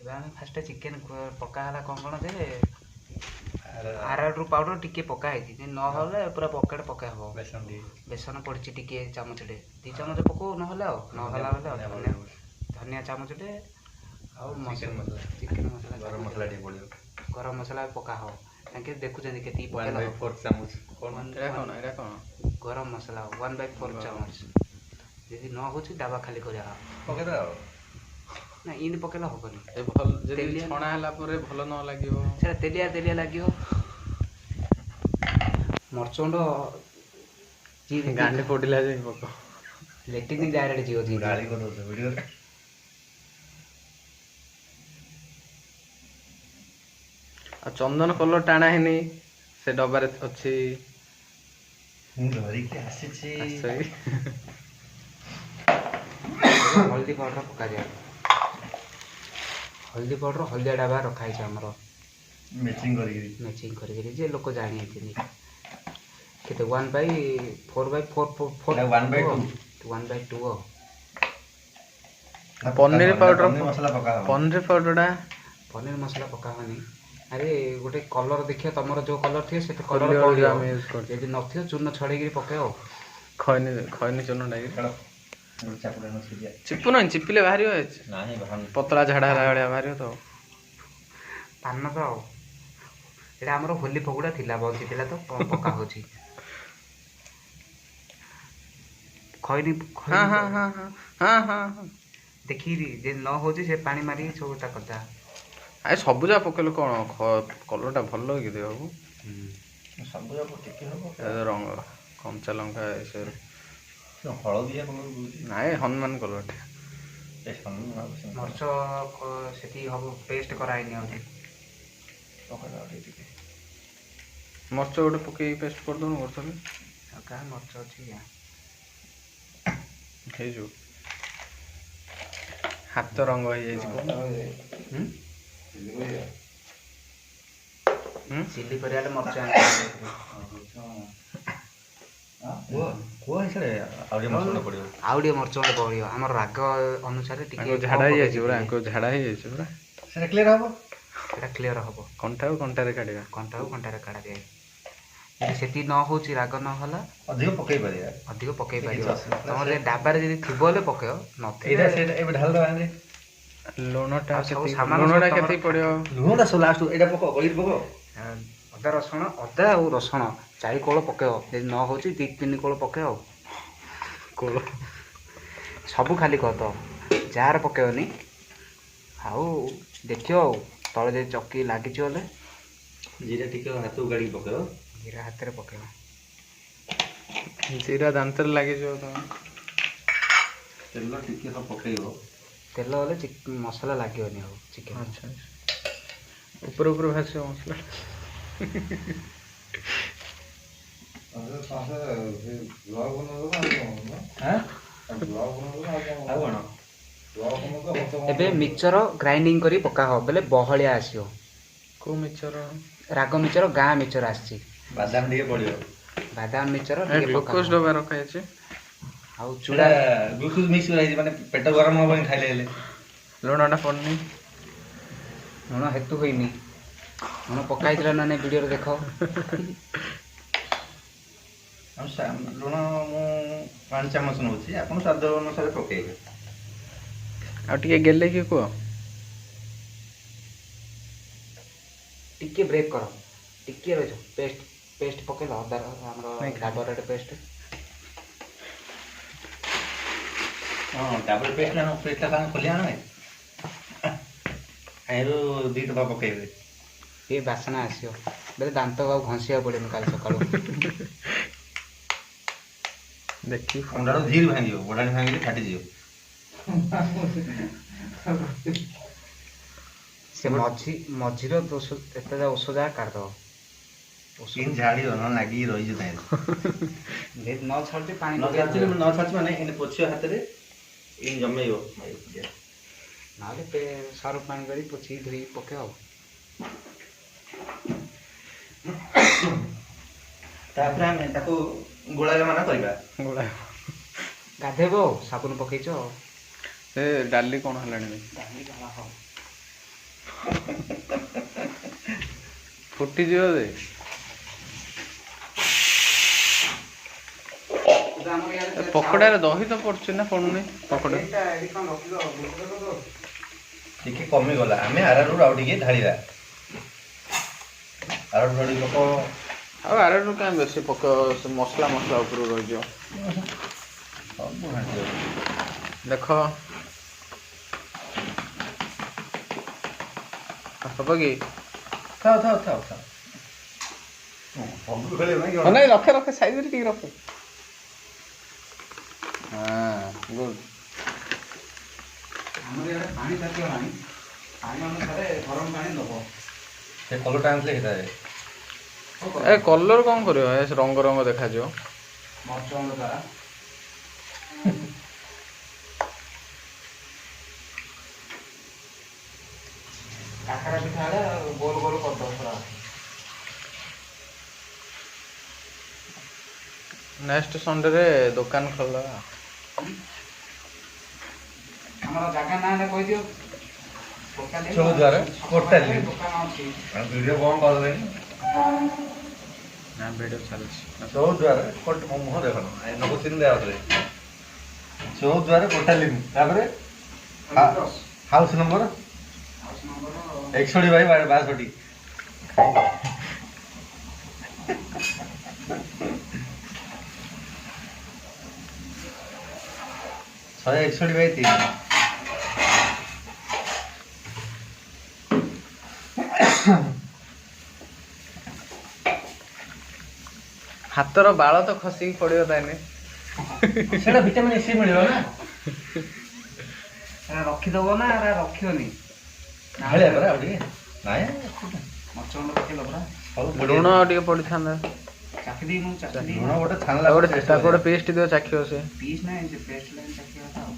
ଏବେ ଆମେ first chicken ପକା ହେଲା କ'ଣ ଯେ ଆରାଉଟରୁ ପାଉଡର ଟିକେ ପକା ହେଇଛି ନହେଲେ ପୁରା ପକେଟ ପକା ହବ। ବେସନ ପଡ଼ିଛି ଟିକେ ଚାମଚଟେ 2 ଚାମଚ ପକଉ ନହେଲେ ଆଉ ନହେଲା ବେଲେ ଆଉ ଧନିଆ ଚାମଚଟେ ଆଉ ଚିକେନ ମସଲା ଗରମ ମସଲା ଟିକେ ପଡ଼ିବ। ଗରମ ମସଲା ପକା ହବ ତାଙ୍କେ ଦେଖୁଛନ୍ତି କେତିକି ପକେଇଲା 1/4 ଚାମଚ ଗରମ ମସଲା 1/4 ଚାମଚ ଯଦି ନ ହେଉଛି ଡାବା ଖାଲି କରିବା ପକେଇଦେବା ଆଉ ନା ଇନ୍ତି ପକେଇଲେ ହବନି। ଭଲ ଯଦି ଛଣା ହେଲା ପରେ ଭଲ ନ ଲାଗିବ ସେଟା ତେଲିଆ ଲାଗିବ। ମର୍ଚଗୁଣ୍ଡ ଗାଣ୍ଡି ପଡ଼ିଲା ଯେ ପକ ଲେଟିନ୍ ଡାଇରେକ୍ଟ ଯିବ ଗାଳି କରିଦେଉଛ ଭିଡ଼ିଓରେ। ଆଉ ଚନ୍ଦନ କଲର ଟାଣା ହେଇନି ସେ ଡବାରେ ଅଛି। ମୁଁ ଧରିକି ଆସିଛି। ହଳଦୀ ପାଉଡର ପକାଯାଏ। ହଳଦୀ ପାଉଡର ହଳଦିଆ ଡାବା ରଖା ହେଇଛି ଆମର ମ୍ୟାଚିଂ କରିକିରି ଯେ ଲୋକ ଜାଣିଛନ୍ତି କେତେ 1/4/4 1/2 ପନିର ପାଉଡର ମସଲା ପକା ହବ। ପନିର ପାଉଡରଟା ପନିର ମସଲା ପକା ହବନି। ଆରେ ଗୋଟେ କଲର ଦେଖିବ ତମର ଯୋଉ କଲର ଥିବ ସେତେ କଲର ଆମେ ପଡ଼ିବ। ୟୁଜ୍ କରୁଛୁ ଯଦି ନଥିବ ଚୂନ ଛଡ଼େଇକିରି ପକେଇବ। ଖଇନି ଚୂନ ଡାଇକି ଚିପୁ ନାହିଁ ଚିପିଲେ ବାହାରିବ ପତଳା ଝାଡ଼ା ହେଲା ଭଳିଆ ବାହାରିବ ତ ପାନ ତ ଆଉ ଏଇଟା ଆମର ହୋଲି ଫଗୁଡ଼ା ଥିଲା ବଞ୍ଚିଥିଲା ତ ପକା ହେଉଛି ଖଇନି ଦେଖିକିରି ଯେ ନ ହେଉଛି ସେ ପାଣି ମାରିକି ସବୁ ତା କଥା ଆରେ ସବୁ ଯାକ ପକେଇଲେ କ'ଣ କଲରଟା ଭଲ କି ଦେହକୁ ସବୁ ଯାକ ଟିକେ ହବ ରଙ୍ଗ କଞ୍ଚା ଲଙ୍କା ଏସବୁ ହଳଦିଆ କଲର ନାଇଁ ହନୁମାନ କଲରଟା ମର୍ଚ ସେଠି ହବ ପେଷ୍ଟ କରାହେଇନି ଆଉ ଟିକେ ମର୍ଚ ଗୋଟେ ପକେଇକି ପେଷ୍ଟ କରିଦେଉନୁ କରୁଥିଲି ଆଉ କାହା ମର୍ଚ ଅଛି ହେଇଯିବ ହାତ ରଙ୍ଗ ହେଇଯାଇଛି ଚିଲି କରିବାରେ ମର୍ଚ ଆଉ ଟିକେ ମର୍ଚ ଗୁଣ୍ଡ ପଡ଼ିବ ଆମର ରାଗ ଅନୁସାରେ ଟିକେ ଝାଡ଼ା ହେଇଯାଇଛି ପୁରା ଝାଡ଼ା ହେଇଯାଇଛି ପୁରା ସେଟା କ୍ଲିୟର ହବ ସେଟା କ୍ଲିୟର ହବ କଣ୍ଟାକୁ କଣ୍ଟାରେ କାଢ଼ିବା କଣ୍ଟାରେ କାଢ଼ାଯାଏ। ଯଦି ସେତିକି ନ ହେଉଛି ରାଗ ନ ହେଲା ଅଧିକ ପକେଇ ପାରିବ ତମର ଯଦି ଡାବାରେ ଯଦି ଥିବ ହେଲେ ପକେଇବ ଏଇଟା ସେଇଟା ଏବେ ଢାଳିଦେବା ଲୁଣଟା ସବୁ ଲୁଣଟା କେତେ ପଡ଼ିବ ଲୁଣଟା ସବୁ ଲାଷ୍ଟ ଏଇଟା ପକ ପକ ଅଦା ଆଉ ରସୁଣ 4 କୋଳ ପକେଇବ ଯଦି ନ ହେଉଛି 2-3 କୋଳ ପକେଇବ କୋଳ ସବୁ ଖାଲି କରିଦେବ ଯାହାର ପକେଇବନି ଆଉ ଦେଖିବ ଆଉ ତଳେ ଯଦି ଚକି ଲାଗିଛି ହେଲେ ଜିରା ଟିକେ ହାତକୁ ଗାଡ଼ିକି ପକେଇବ ଜିରା ହାତରେ ପକେଇବ ଜିରା ଦାନ୍ତରେ ଲାଗିଯିବ ତମେ ତେଲ ଟିକେ ପକେଇବ ତେଲ ହେଲେ ମସଲା ଲାଗିବନି ଆଉ ଚିକେନ ଆଚ୍ଛା ଉପରେ ଭାସିବ ମସଲା ଏବେ ମିକ୍ସଚର ଗ୍ରାଇଣ୍ଡିଙ୍ଗ କରି ପକା ହବ ବେଲେ ବହଳିଆ ଆସିବ। କେଉଁ ମିକ୍ସଚର ରାଗ ମିକ୍ସଚର ଗାଁ ମିକ୍ସଚର ଆସିଛି ବାଦାମ ଟିକେ ପଡ଼ିବ ବାଦାମ ମିକ୍ସଚର ଗ୍ଲୁକୋଜ ଡବା ରଖାଯାଇଛି ଆଉ ଚୁଡ଼ା ଗ୍ଲୁକୋଜ ମିକ୍ସ କରାଯାଇଛି ମାନେ ପେଟ ଗରମ ହବନି ଖାଇଲେ ହେଲେ ଲୁଣଟା ପଡ଼ୁନି ଲୁଣ ହେତୁ ହୋଇନି ଲୁଣ ପକା ହେଇଥିଲା ନା ଭିଡ଼ିଓରେ ଦେଖ ଲୁଣ ମୁଁ 5 ଚାମଚ ନେଉଛି ଆପଣ ସ୍ୱାଦ ଅନୁସାରେ ପକେଇବେ ଆଉ ଟିକେ ଗେଲେ କି କୁହ ଟିକେ ବ୍ରେକ୍ କର ଟିକେ ରହିଛ ପେଷ୍ଟ ପକେଇଲ ଅଦା ଆମର ଡାବର ପେଷ୍ଟ ହଁ ଡାବର ପେଷ୍ଟଟା କାରଣ ଖୋଲିଆ ନୁହେଁ ଆଇରୁ 2 ଟଙ୍କା ପକେଇବେ ଏ ବାସନା ଆସିବ ବେଲେ ଦାନ୍ତ ଆଉ ଘଷିବାକୁ ପଡ଼ିବନି କାଲି ସକାଳୁ ଦେଖି ଅଣ୍ଡାରୁ ଧୀରେ ଭାଙ୍ଗିବ ବଡ଼ାଣି ଭାଙ୍ଗିଲେ ଫାଟିଯିବ ସେ ମଝିର ଦୋଷ ଏତେ ଔଷଧ ଯାହା କାଢ଼ିଦେବ ଝାଡ଼ିବ ନ ଲାଗିକି ରହିଯିବ ନ ଛାଡ଼ୁଛି ପାଣି ନ ଛାଡ଼ୁଛି ମାନେ ଏମିତି ପୋଛିବ ହାତରେ ଏମିତି ଜମେଇବ ନହେଲେ ସର୍ଫ ପାଣି କରି ପୋଛିକି ଧୋଇକି ପକେଇବ ତାପରେ ଆମେ ତାକୁ ଗୋଳାଇବା ମାନେ କରିବା ଗାଧେଇବ ଆଉ ସାବୁନ ପକେଇଛ ଆଉ ସେ ଡାଲି କ'ଣ ହେଲାଣି ଡାଲି ଫୁଟିଯିବ ଯେ ପକୋଡ଼ାରେ ଦହି ତ ପଡୁଛି ନା ପଡୁନି ପକୋଡ଼ା ଟିକେ କମିଗଲା ଆମେ ଆରାରୁଟ ଆଉ ଟିକେ ଢାଳିବା ଆରାରୁଟ ଢାଳି ଲୋକ ଆଉ ଆରରୁ କାହିଁ ବେଶୀ ମସଲା ଉପରୁ ରହିଯିବ ସବୁ ଘାଣ୍ଟିବ ଦେଖ ହବ କି ଥାଉ ନାଇଁ ରଖେ ସାଇଜରେ ଟିକେ ରଖେ ଗୁଡ୍ ଆମର ଇଆଡ଼େ ପାଣି ତାତିଗଲାଣି ପାଣି ଅନୁସାରେ ଗରମ ପାଣି ଦେବ ସେ କଲରଟା ଆଣିଥିଲେ ହେଇଥାଏ ଏ କଲର କ'ଣ କରିବ ଏ ରଙ୍ଗ ଦେଖାଯିବ ମରିଚ ଗୁଣ୍ଡ ଦ୍ୱାରା କାକରା ପିଠା ହେଲେ ଗୋଲ କରିଦେବ ପୁରା ନେକ୍ସଟ ସଣ୍ଡେରେ ଦୋକାନ ଖୋଲିଦେବା ଆମର ଜାଗା ନାଁଟା କହିଦିଅ ଚୌଦ୍ୱାର କୋଟାଲି ଦୋକାନ ଅଛି ଭିଡ଼ିଓ କ'ଣ କରିଦେବେନି ନା ଭିଡ଼ିଓ ଚାଲିଛି ଚୌଦ୍ୱାର ମୋ ମୁହଁ ଦେଖ ନବୁ ଚିହ୍ନି ଦେଉଥିଲେ ଚୌଦ୍ୱାର କୋଟାଲି ତାପରେ ହାଉସ୍ ନମ୍ବର 61/62 161/3 ହାତର ବାଳ ତ ଖସିକି ପଡ଼ିବ ତାହେଲେ ସେଇଟା ଭିଟାମିନ୍ ସି ମିଳିବ ନା ରଖିଦେବ ନା ରଖିବନି ଢାଳିବା ପରା ଆଉ ଟିକେ ନାଇଁ ମରିଚ ଗୁଣ୍ଡ ପକେଇଲ ପରା ଲୁଣ ଆଉ ଟିକେ ପଡ଼ିଥାନ୍ତା ଚାଖିଦେଇ ମୁଁ ଚାଖିଦେଇ ଲୁଣ ଗୋଟେ ଛାଣିଲା ତାକୁ ଗୋଟେ ପେଷ୍ଟ ଦିଅ ଚାଖିବ ସେ ପିସ୍ ନାହିଁ ସେ ପେଷ୍ଟ ଲାଗି ଚାଖିବା କଥା ଆଉ